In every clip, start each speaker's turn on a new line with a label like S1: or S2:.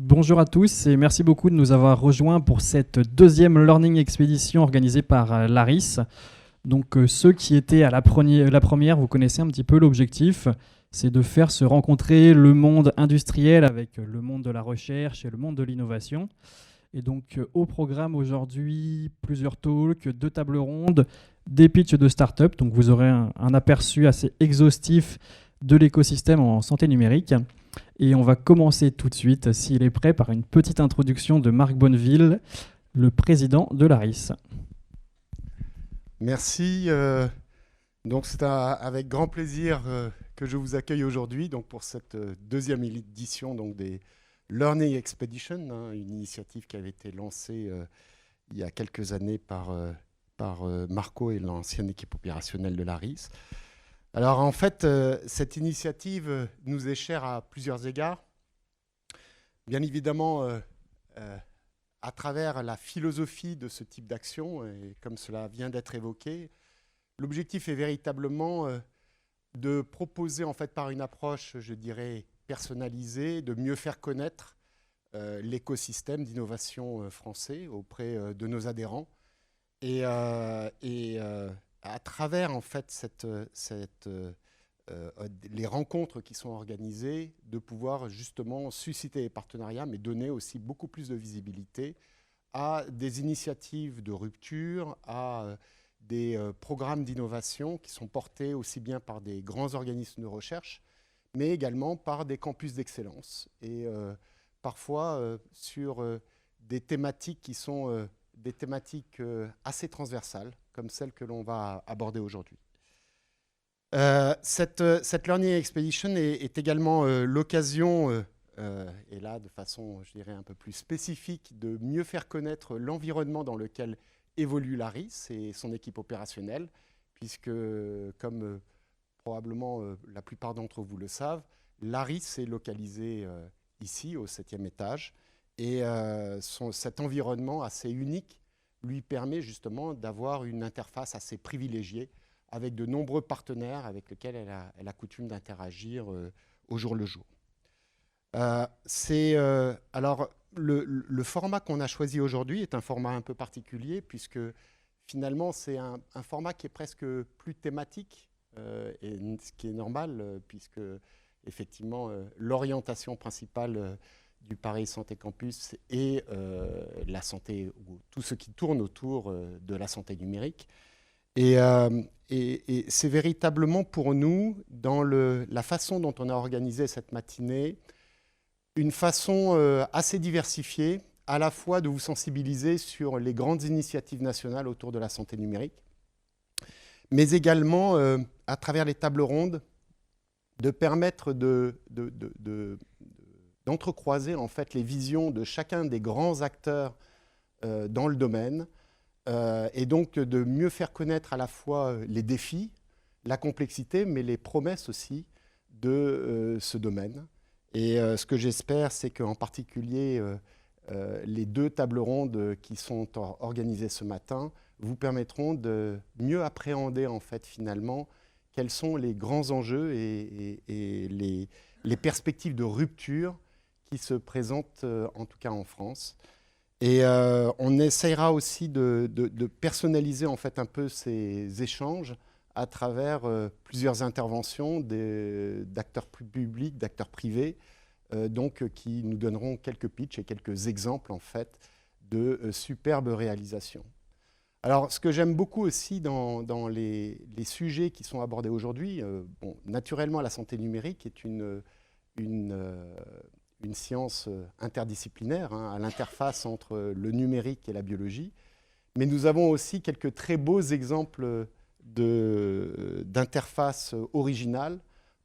S1: Bonjour à tous et merci beaucoup de nous avoir rejoints pour cette deuxième Learning Expedition organisée par l'ARIS. Donc ceux qui étaient à la première, vous connaissez un petit peu l'objectif, c'est de faire se rencontrer le monde industriel avec le monde de la recherche et le monde de l'innovation. Et donc au programme aujourd'hui, plusieurs talks, 2 tables rondes, des pitchs de start-up. Donc vous aurez un aperçu assez exhaustif de l'écosystème en santé numérique. Et on va commencer tout de suite, s'il est prêt, par une petite introduction de Marc Bonneville, le président de l'ARIS.
S2: Merci. Donc c'est avec grand plaisir que je vous accueille aujourd'hui donc pour cette deuxième édition donc des Learning Expedition, hein, une initiative qui avait été lancée il y a quelques années par Marco et l'ancienne équipe opérationnelle de l'ARIS. Alors en fait, cette initiative nous est chère à plusieurs égards. Bien évidemment, à travers la philosophie de ce type d'action, et comme cela vient d'être évoqué, l'objectif est véritablement de proposer en fait par une approche, je dirais, personnalisée, de mieux faire connaître l'écosystème d'innovation français auprès de nos adhérents. Et à travers en fait les rencontres qui sont organisées, de pouvoir justement susciter des partenariats, mais donner aussi beaucoup plus de visibilité à des initiatives de rupture, à des programmes d'innovation qui sont portés aussi bien par des grands organismes de recherche, mais également par des campus d'excellence. Et parfois sur des thématiques qui sont des thématiques assez transversales, comme celles que l'on va aborder aujourd'hui. Cette Learning Expedition est également l'occasion, et là de façon, je dirais, un peu plus spécifique, de mieux faire connaître l'environnement dans lequel évolue l'ARIS et son équipe opérationnelle, puisque, comme probablement la plupart d'entre vous le savent, l'ARIS est localisé ici, au 7e étage, et cet environnement assez unique lui permet justement d'avoir une interface assez privilégiée avec de nombreux partenaires avec lesquels elle a coutume d'interagir au jour le jour. Alors, le format qu'on a choisi aujourd'hui est un format un peu particulier, puisque finalement, c'est un format qui est presque plus thématique, et ce qui est normal, puisque effectivement, l'orientation principale du Paris Santé Campus est la santé, ou tout ce qui tourne autour de la santé numérique. Et c'est véritablement pour nous, dans la façon dont on a organisé cette matinée, une façon assez diversifiée, à la fois de vous sensibiliser sur les grandes initiatives nationales autour de la santé numérique, mais également, à travers les tables rondes, de permettre d'entrecroiser en fait les visions de chacun des grands acteurs dans le domaine, et donc de mieux faire connaître à la fois les défis, la complexité, mais les promesses aussi de ce domaine. Et ce que j'espère, c'est qu'en particulier, les 2 tables rondes qui sont organisées ce matin vous permettront de mieux appréhender en fait finalement quels sont les grands enjeux et les perspectives de rupture qui se présentent en tout cas en France. Et on essaiera aussi de personnaliser en fait un peu ces échanges à travers plusieurs interventions d'acteurs publics, d'acteurs privés, donc qui nous donneront quelques pitchs et quelques exemples en fait de superbes réalisations. Alors, ce que j'aime beaucoup aussi dans les sujets qui sont abordés aujourd'hui, bon, naturellement, la santé numérique est une science interdisciplinaire, hein, à l'interface entre le numérique et la biologie. Mais nous avons aussi quelques très beaux exemples d'interface originale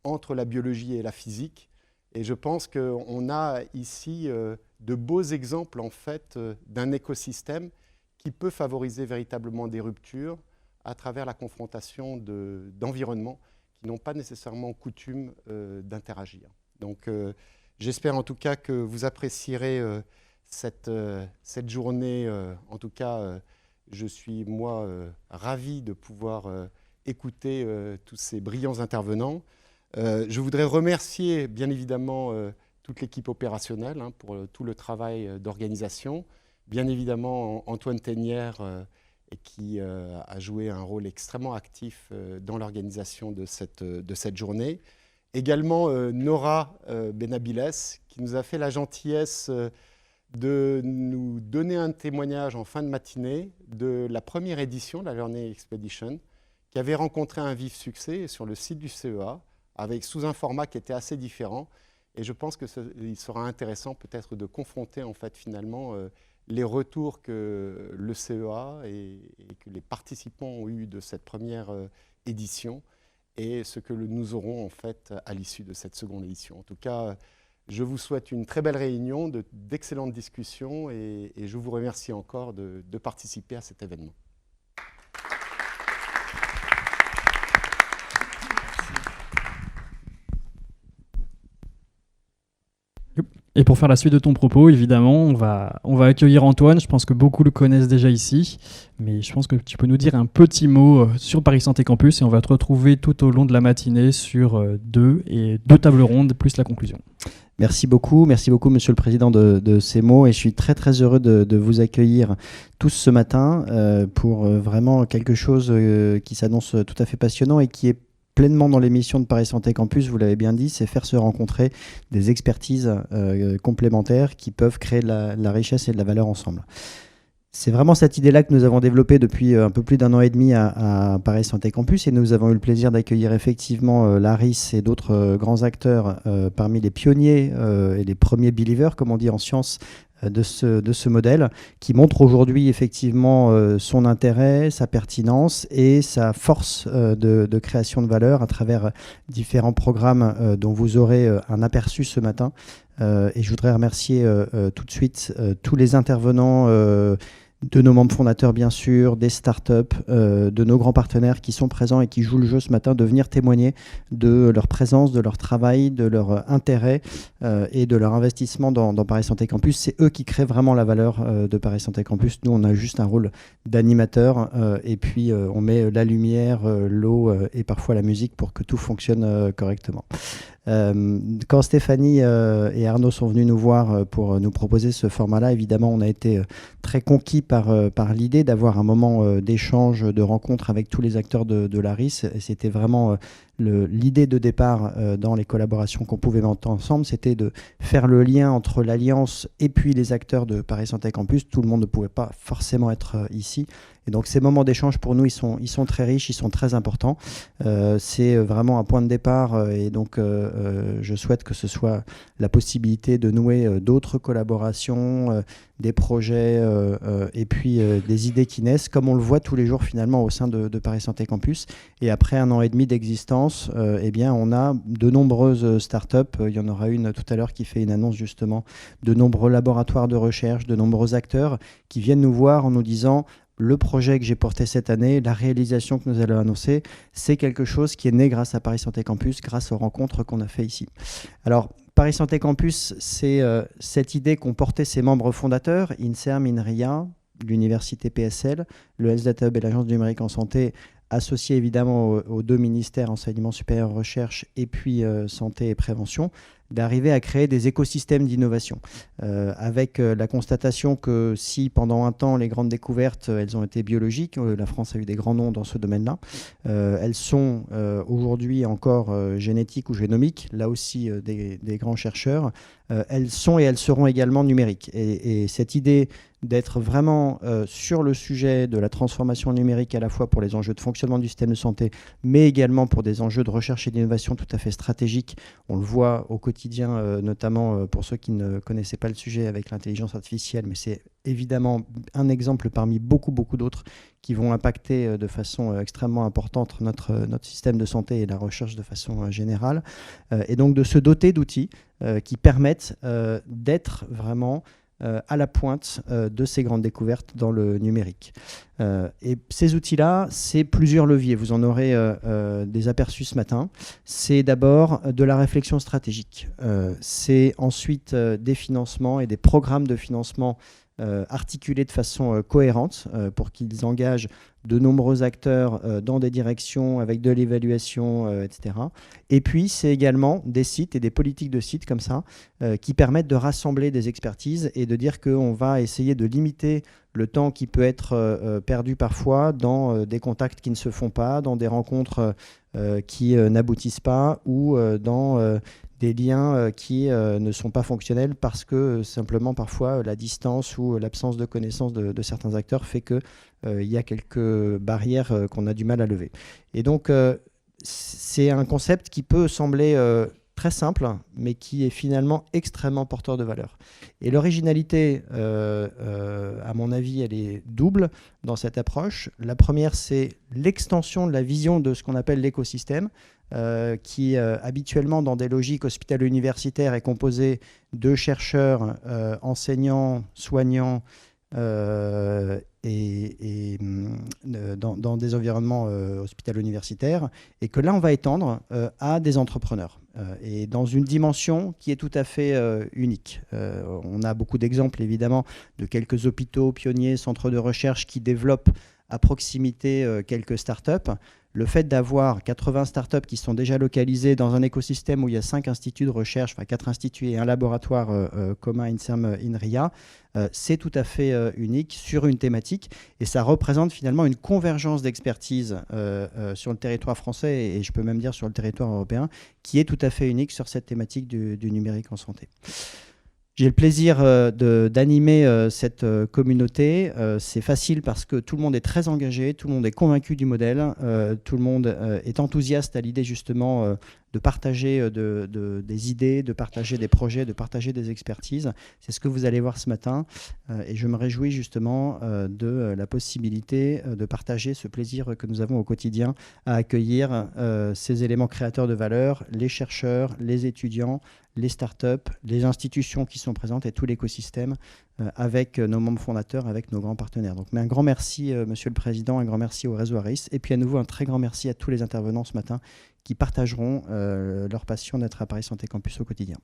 S2: entre la biologie et la physique. Et je pense qu'on a ici de beaux exemples en fait, d'un écosystème qui peut favoriser véritablement des ruptures à travers la confrontation d'environnements qui n'ont pas nécessairement coutume d'interagir. Donc, j'espère en tout cas que vous apprécierez cette journée. En tout cas, je suis, moi, ravi de pouvoir écouter tous ces brillants intervenants. Je voudrais remercier, bien évidemment, toute l'équipe opérationnelle pour tout le travail d'organisation. Bien évidemment, Antoine Tenière, qui a joué un rôle extrêmement actif dans l'organisation de cette journée. Également Nora Benabiles, qui nous a fait la gentillesse de nous donner un témoignage en fin de matinée de la première édition de la Learning Expedition, qui avait rencontré un vif succès sur le site du CEA, sous un format qui était assez différent. Et je pense qu'il sera intéressant peut-être de confronter en fait finalement les retours que le CEA et que les participants ont eu de cette première édition et ce que nous aurons en fait à l'issue de cette seconde édition. En tout cas, je vous souhaite une très belle réunion, d'excellentes discussions et je vous remercie encore de participer à cet événement.
S1: Et pour faire la suite de ton propos, évidemment, on va accueillir Antoine. Je pense que beaucoup le connaissent déjà ici, mais je pense que tu peux nous dire un petit mot sur Paris Santé Campus et on va te retrouver tout au long de la matinée sur deux tables rondes plus la conclusion.
S3: Merci beaucoup Monsieur le Président de ces mots et je suis très très heureux de vous accueillir tous ce matin pour vraiment quelque chose qui s'annonce tout à fait passionnant et qui est pleinement dans l'émission de Paris Santé Campus, vous l'avez bien dit, c'est faire se rencontrer des expertises complémentaires qui peuvent créer de la richesse et de la valeur ensemble. C'est vraiment cette idée-là que nous avons développée depuis un peu plus d'1 an et demi à Paris Santé Campus et nous avons eu le plaisir d'accueillir effectivement l'ARIS et d'autres grands acteurs parmi les pionniers et les premiers believers, comme on dit en sciences, de ce modèle qui montre aujourd'hui effectivement son intérêt, sa pertinence et sa force de création de valeur à travers différents programmes dont vous aurez un aperçu ce matin. Et je voudrais remercier tout de suite tous les intervenants de nos membres fondateurs bien sûr, des startups, de nos grands partenaires qui sont présents et qui jouent le jeu ce matin, de venir témoigner de leur présence, de leur travail, de leur intérêt et de leur investissement dans Paris Santé Campus. C'est eux qui créent vraiment la valeur de Paris Santé Campus. Nous, on a juste un rôle d'animateur et puis on met la lumière, l'eau et parfois la musique pour que tout fonctionne correctement. Quand Stéphanie et Arnaud sont venus nous voir pour nous proposer ce format-là, évidemment, on a été très conquis par l'idée d'avoir un moment d'échange, de rencontre avec tous les acteurs de l'ARIS. Et c'était vraiment l'idée de départ dans les collaborations qu'on pouvait monter ensemble, c'était de faire le lien entre l'Alliance et puis les acteurs de Paris Santé Campus. Tout le monde ne pouvait pas forcément être ici. Et donc ces moments d'échange pour nous, ils sont très riches, ils sont très importants. C'est vraiment un point de départ et donc je souhaite que ce soit la possibilité de nouer d'autres collaborations, des projets et puis des idées qui naissent, comme on le voit tous les jours finalement au sein de Paris Santé Campus. Et après 1 an et demi d'existence, eh bien, on a de nombreuses startups. Il y en aura une tout à l'heure qui fait une annonce justement de nombreux laboratoires de recherche, de nombreux acteurs qui viennent nous voir en nous disant le projet que j'ai porté cette année, la réalisation que nous allons annoncer, c'est quelque chose qui est né grâce à Paris Santé Campus, grâce aux rencontres qu'on a fait ici. Alors, Paris Santé Campus, c'est cette idée qu'ont porté ses membres fondateurs, INSERM, INRIA, l'Université PSL, le Health Data Hub et l'Agence du numérique en santé, associés évidemment aux 2 ministères, enseignement supérieur, recherche et puis santé et prévention, d'arriver à créer des écosystèmes d'innovation avec la constatation que si pendant un temps les grandes découvertes elles ont été biologiques, la France a eu des grands noms dans ce domaine-là, elles sont aujourd'hui encore génétiques ou génomiques, là aussi des grands chercheurs, elles sont et elles seront également numériques. Et cette idée d'être vraiment sur le sujet de la transformation numérique à la fois pour les enjeux de fonctionnement du système de santé, mais également pour des enjeux de recherche et d'innovation tout à fait stratégiques. On le voit au quotidien, notamment pour ceux qui ne connaissaient pas le sujet avec l'intelligence artificielle, mais c'est évidemment un exemple parmi beaucoup d'autres qui vont impacter de façon extrêmement importante notre système de santé et la recherche de façon générale. Et donc de se doter d'outils qui permettent d'être vraiment à la pointe de ces grandes découvertes dans le numérique. Et ces outils-là, c'est plusieurs leviers. Vous en aurez des aperçus ce matin. C'est d'abord de la réflexion stratégique. C'est ensuite des financements et des programmes de financement articulés de façon cohérente pour qu'ils engagent de nombreux acteurs dans des directions avec de l'évaluation, etc. Et puis, c'est également des sites et des politiques de sites comme ça qui permettent de rassembler des expertises et de dire qu'on va essayer de limiter le temps qui peut être perdu parfois dans des contacts qui ne se font pas, dans des rencontres qui n'aboutissent pas ou dans des liens qui ne sont pas fonctionnels parce que simplement parfois la distance ou l'absence de connaissance de certains acteurs fait qu'il y a quelques barrières qu'on a du mal à lever. Et donc c'est un concept qui peut sembler très simple, mais qui est finalement extrêmement porteur de valeur. Et l'originalité, à mon avis, elle est double dans cette approche. La première, c'est l'extension de la vision de ce qu'on appelle l'écosystème, qui habituellement, dans des logiques hospitalo-universitaires, est composé de chercheurs, enseignants, soignants, et dans des environnements hospitalo-universitaires, et que là, on va étendre à des entrepreneurs, et dans une dimension qui est tout à fait unique. On a beaucoup d'exemples, évidemment, de quelques hôpitaux pionniers, centres de recherche qui développent à proximité quelques startups. Le fait d'avoir 80 startups qui sont déjà localisées dans un écosystème où il y a 5 instituts de recherche, enfin 4 instituts et un laboratoire commun INSERM-INRIA, c'est tout à fait unique sur une thématique et ça représente finalement une convergence d'expertise sur le territoire français et je peux même dire sur le territoire européen qui est tout à fait unique sur cette thématique du numérique en santé. J'ai le plaisir d'animer cette communauté. C'est facile parce que tout le monde est très engagé, tout le monde est convaincu du modèle, tout le monde est enthousiaste à l'idée justement de partager des idées, de partager des projets, de partager des expertises. C'est ce que vous allez voir ce matin et je me réjouis justement de la possibilité de partager ce plaisir que nous avons au quotidien à accueillir ces éléments créateurs de valeur, les chercheurs, les étudiants, les startups, les institutions qui sont présentes et tout l'écosystème avec nos membres fondateurs, avec nos grands partenaires. Donc, un grand merci, Monsieur le Président, un grand merci au réseau ARIS et puis à nouveau un très grand merci à tous les intervenants ce matin qui partageront leur passion d'être à Paris Santé Campus au quotidien.